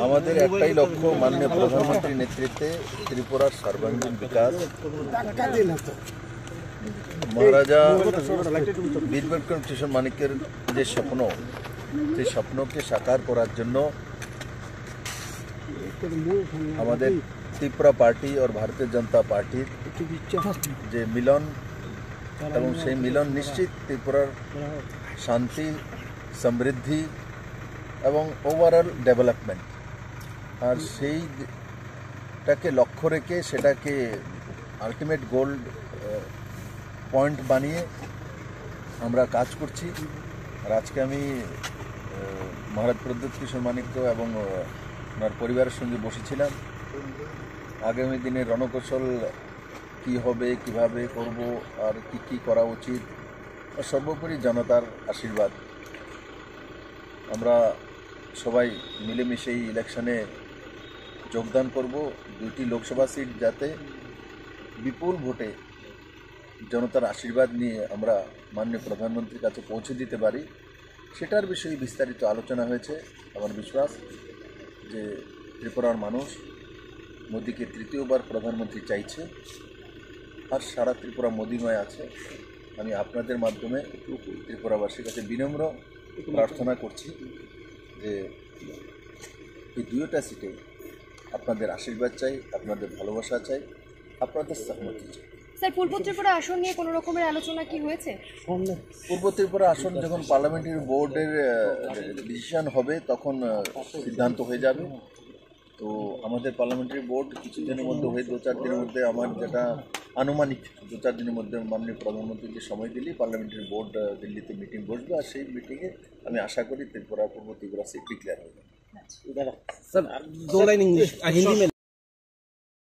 আমাদের একটাই লক্ষ্য, মাননীয় প্রধানমন্ত্রীর নেতৃত্বে ত্রিপুরার সর্বাঙ্গীন বিকাশ। মহারাজা বীর বিক্রম কিশোর মানিক্যের যে স্বপ্ন, সেই স্বপ্নকে সাকার করার জন্য আমাদের ত্রিপুরা পার্টি और ভারতীয় জনতা পার্টির যে মিলন, এবং সেই মিলন নিশ্চিত ত্রিপুরার শান্তি, সমৃদ্ধি এবং ওভারঅল ডেভেলপমেন্ট। আর সেইটাকে লক্ষ্য রেখে সেটাকে আলটিমেট গোল পয়েন্ট বানিয়ে আমরা কাজ করছি। আর আজকে আমি মহারাজ প্রদ্যোৎ কিশোর মানিক্য এবং ওনার পরিবারের সঙ্গে বসেছিলাম। আগামী দিনে রণকৌশল কী হবে, কিভাবে করব, আর কি করা উচিত, আর সর্বোপরি জনতার আশীর্বাদ। আমরা সবাই মিলেমিশে এই ইলেকশনে যোগদান করব। 2টি লোকসভা সিট যাতে বিপুল ভোটে জনতার আশীর্বাদ নিয়ে আমরা মাননীয় প্রধানমন্ত্রীর কাছে পৌঁছে দিতে পারি, সেটার বিষয়ে বিস্তারিত আলোচনা হয়েছে। আমার বিশ্বাস যে ত্রিপুরার মানুষ মোদিকে তৃতীয়বার প্রধানমন্ত্রী চাইছে, আর সারা ত্রিপুরা মোদিময় আছে। আমি আপনাদের মাধ্যমে ত্রিপুরাবাসীর কাছে বিনম্র প্রার্থনা করছি যে এই 2টা সিটে আপনাদের আশীর্বাদ চাই, আপনাদের ভালোবাসা চাই, আপনাদের সহমতি চাই। স্যার, পূর্ব ত্রিপুরা আসন নিয়ে কোনো রকমের আলোচনা কি হয়েছে? পূর্ব ত্রিপুরা আসন যখন পার্লামেন্টারি বোর্ডের ডিসিশন হবে তখন সিদ্ধান্ত হয়ে যাবে। তো আমাদের পার্লামেন্টারি বোর্ড কিছুদিনের মধ্যে হয়ে 2-4 দিনের মধ্যে, আমার যেটা আনুমানিক 2-4 দিনের মধ্যে মাননীয় প্রধানমন্ত্রীকে সময় দিলেই পার্লামেন্টারি বোর্ড দিল্লিতে মিটিং বসবে। আর সেই মিটিংয়ে আমি আশা করি ত্রিপুরা পূর্ব ত্রিপুরা সিট ডিক্লেয়ার হবে। सर 2 लाइन इंग्लिश हिंदी में